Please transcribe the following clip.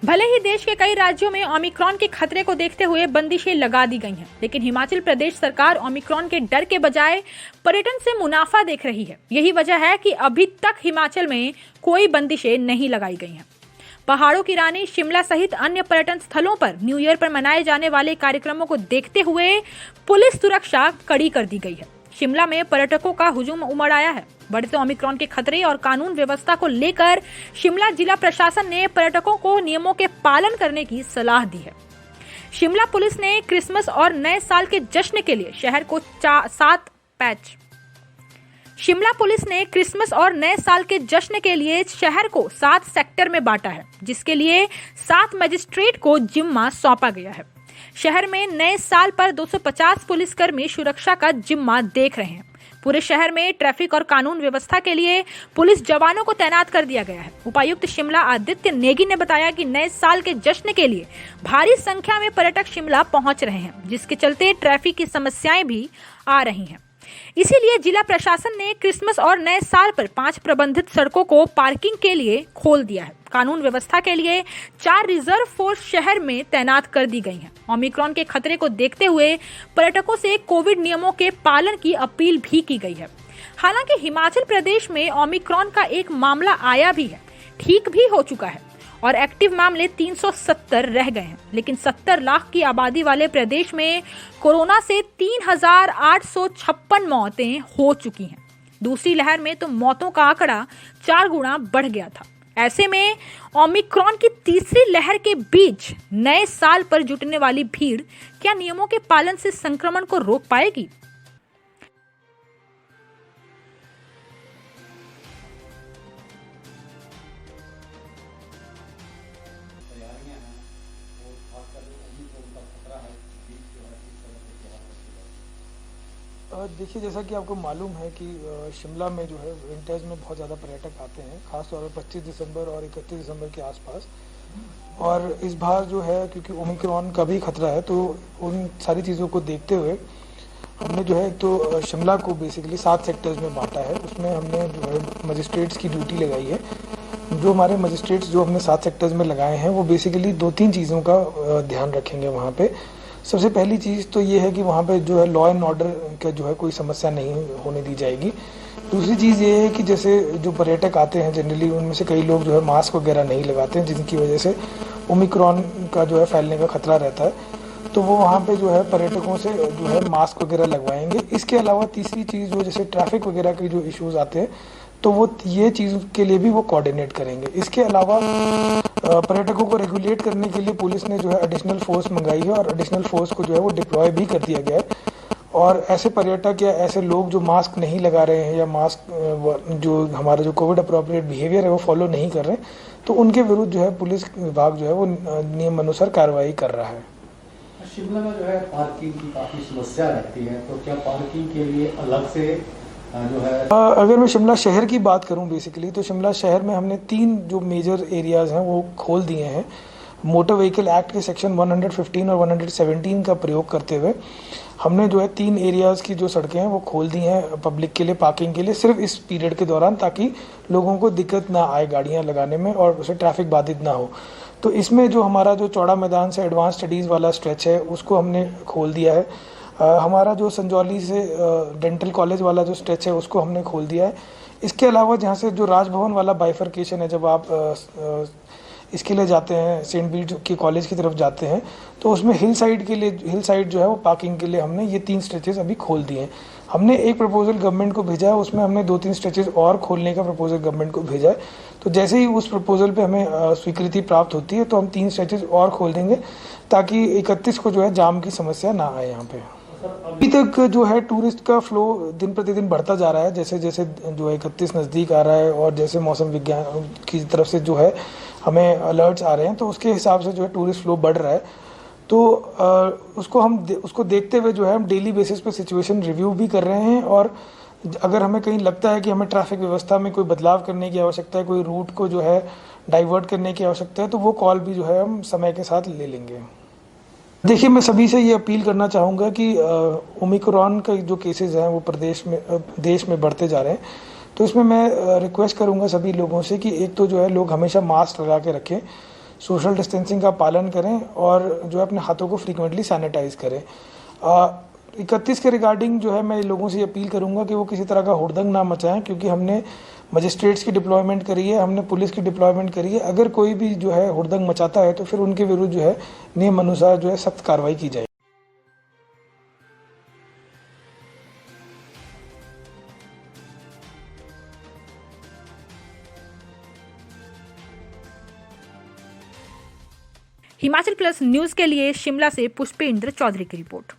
भले ही देश के कई राज्यों में ओमिक्रॉन के खतरे को देखते हुए बंदिशें लगा दी गई हैं, लेकिन हिमाचल प्रदेश सरकार ओमिक्रॉन के डर के बजाय पर्यटन से मुनाफा देख रही है। यही वजह है कि अभी तक हिमाचल में कोई बंदिशें नहीं लगाई गई हैं। पहाड़ों की रानी शिमला सहित अन्य पर्यटन स्थलों पर न्यू ईयर पर मनाए जाने वाले कार्यक्रमों को देखते हुए पुलिस सुरक्षा कड़ी कर दी गई है। शिमला में पर्यटकों का हुजूम उमड़ आया है। बढ़ते ओमिक्रॉन के खतरे और कानून व्यवस्था को लेकर शिमला जिला प्रशासन ने पर्यटकों को नियमों के पालन करने की सलाह दी है। शिमला पुलिस ने क्रिसमस और नए साल के जश्न के लिए शहर को 7 पैच शिमला पुलिस ने क्रिसमस और नए साल के जश्न के लिए शहर को 7 सेक्टर में बांटा है, जिसके लिए 7 मजिस्ट्रेट को जिम्मा सौंपा गया है। शहर में नए साल पर 250 पुलिसकर्मी सुरक्षा का जिम्मा देख रहे हैं। पूरे शहर में ट्रैफिक और कानून व्यवस्था के लिए पुलिस जवानों को तैनात कर दिया गया है। उपायुक्त शिमला आदित्य नेगी ने बताया कि नए साल के जश्न के लिए भारी संख्या में पर्यटक शिमला पहुंच रहे हैं, जिसके चलते ट्रैफिक की समस्याएं भी आ रही हैं। इसीलिए जिला प्रशासन ने क्रिसमस और नए साल पर 5 प्रबंधित सड़कों को पार्किंग के लिए खोल दिया है। कानून व्यवस्था के लिए 4 रिजर्व फोर्स शहर में तैनात कर दी गई हैं। ओमिक्रॉन के खतरे को देखते हुए पर्यटकों से कोविड नियमों के पालन की अपील भी की गई है। हालांकि हिमाचल प्रदेश में ओमिक्रॉन का एक मामला आया भी है, ठीक भी हो चुका है और एक्टिव मामले 370 रह गए हैं, लेकिन 70 लाख की आबादी वाले प्रदेश में कोरोना से 3856 मौतें हो चुकी हैं। दूसरी लहर में तो मौतों का आंकड़ा 4 गुना बढ़ गया था। ऐसे में ओमिक्रॉन की तीसरी लहर के बीच नए साल पर जुटने वाली भीड़ क्या नियमों के पालन से संक्रमण को रोक पाएगी? देखिए, जैसा कि आपको मालूम है कि शिमला में जो है विंटर्स में बहुत ज़्यादा पर्यटक आते हैं, खासतौर पर 25 दिसंबर और 31 दिसंबर के आसपास। और इस बार जो है क्योंकि ओमिक्रॉन का भी खतरा है, तो उन सारी चीज़ों को देखते हुए हमने जो है तो शिमला को बेसिकली 7 सेक्टर्स में बांटा है। उसमें हमने जो है मजिस्ट्रेट्स की ड्यूटी लगाई है। जो हमारे मजिस्ट्रेट्स जो हमने 7 सेक्टर्स में लगाए हैं, वो बेसिकली 2-3 चीज़ों का ध्यान रखेंगे वहाँ पे। सबसे पहली चीज़ तो ये है कि वहाँ पे जो है लॉ एंड ऑर्डर का जो है कोई समस्या नहीं होने दी जाएगी। दूसरी चीज़ ये है कि जैसे जो पर्यटक आते हैं जनरली उनमें से कई लोग जो है मास्क वगैरह नहीं लगाते हैं, जिनकी वजह से ओमिक्रॉन का जो है फैलने का खतरा रहता है, तो वो वहाँ पे जो है पर्यटकों से जो है मास्क वगैरह लगवाएंगे। इसके अलावा तीसरी चीज़ जो जैसे ट्रैफिक वगैरह के जो इश्यूज़ आते हैं, तो वो ये चीज़ के लिए भी वो कोऑर्डिनेट करेंगे। इसके अलावा पर्यटकों को रेगुलेट करने के लिए पुलिस ने जो है एडिशनल फोर्स मंगाई है और एडिशनल फोर्स को जो है वो डिप्लॉय भी कर दिया गया है। और ऐसे पर्यटक या ऐसे लोग जो मास्क नहीं लगा रहे हैं या मास्क जो हमारा जो कोविड अप्रोप्रिएट बिहेवियर है वो फॉलो नहीं कर रहे हैं, तो उनके विरुद्ध जो है पुलिस विभाग जो है वो नियम अनुसार कार्रवाई कर रहा है। शिमला में जो है पार्किंग की काफ़ी समस्या रहती है, तो क्या पार्किंग के लिए अलग से जो है अगर मैं शिमला शहर की बात करूं बेसिकली, तो शिमला शहर में हमने 3 जो मेजर एरियाज़ हैं वो खोल दिए हैं। मोटर व्हीकल एक्ट के सेक्शन 115 और 117 का प्रयोग करते हुए हमने जो है 3 एरियाज़ की जो सड़कें हैं वो खोल दी हैं पब्लिक के लिए, पार्किंग के लिए, सिर्फ इस पीरियड के दौरान, ताकि लोगों को दिक्कत ना आए गाड़ियाँ लगाने में और उसे ट्रैफिक बाधित ना हो। तो इसमें जो हमारा जो चौड़ा मैदान से एडवांस स्टडीज़ वाला स्ट्रेच है उसको हमने खोल दिया है। हमारा जो संजौली से डेंटल कॉलेज वाला जो स्ट्रेच है उसको हमने खोल दिया है। इसके अलावा जहाँ से जो राजभवन वाला बाइफर्केशन है, जब आप इसके लिए जाते हैं सेंट बीड के कॉलेज की तरफ जाते हैं, तो उसमें हिल साइड जो है वो पार्किंग के लिए हमने ये 3 स्ट्रेचेस अभी खोल दिए हैं। हमने एक प्रपोजल गवर्नमेंट को भेजा है, उसमें हमने 2-3 स्ट्रेचेस और खोलने का प्रपोजल गवर्नमेंट को भेजा है। तो जैसे ही उस प्रपोजल पे हमें स्वीकृति प्राप्त होती है तो हम 3 स्ट्रेचेस और खोल देंगे, ताकि 31 को जो है जाम की समस्या ना आए यहाँ पे। अभी तक जो है टूरिस्ट का फ्लो दिन प्रतिदिन बढ़ता जा रहा है। जैसे जैसे जो है 31 नज़दीक आ रहा है और जैसे मौसम विज्ञान की तरफ से जो है हमें अलर्ट्स आ रहे हैं, तो उसके हिसाब से जो है टूरिस्ट फ्लो बढ़ रहा है। तो उसको देखते हुए जो है हम डेली बेसिस पे सिचुएशन रिव्यू भी कर रहे हैं, और अगर हमें कहीं लगता है कि हमें ट्रैफिक व्यवस्था में कोई बदलाव करने की आवश्यकता है, कोई रूट को जो है डाइवर्ट करने की आवश्यकता है, तो वो कॉल भी जो है हम समय के साथ ले लेंगे। देखिए, मैं सभी से ये अपील करना चाहूँगा कि ओमिक्रॉन का जो केसेस हैं वो देश में बढ़ते जा रहे हैं, तो इसमें मैं रिक्वेस्ट करूँगा सभी लोगों से कि एक तो जो है लोग हमेशा मास्क लगा के रखें। सोशल डिस्टेंसिंग का पालन करें और जो है अपने हाथों को फ्रीक्वेंटली सैनिटाइज करें। 31 के रिगार्डिंग जो है मैं लोगों से अपील करूंगा कि वो किसी तरह का हुड़दंग ना मचाएं, क्योंकि हमने मजिस्ट्रेट्स की डिप्लॉयमेंट करी है, हमने पुलिस की डिप्लॉयमेंट करी है। अगर कोई भी जो है हुड़दंग मचाता है तो फिर उनके विरुद्ध जो है नियम अनुसार जो है सख्त कार्रवाई की जाए। हिमाचल प्लस न्यूज के लिए शिमला से पुष्पेंद्र चौधरी की रिपोर्ट।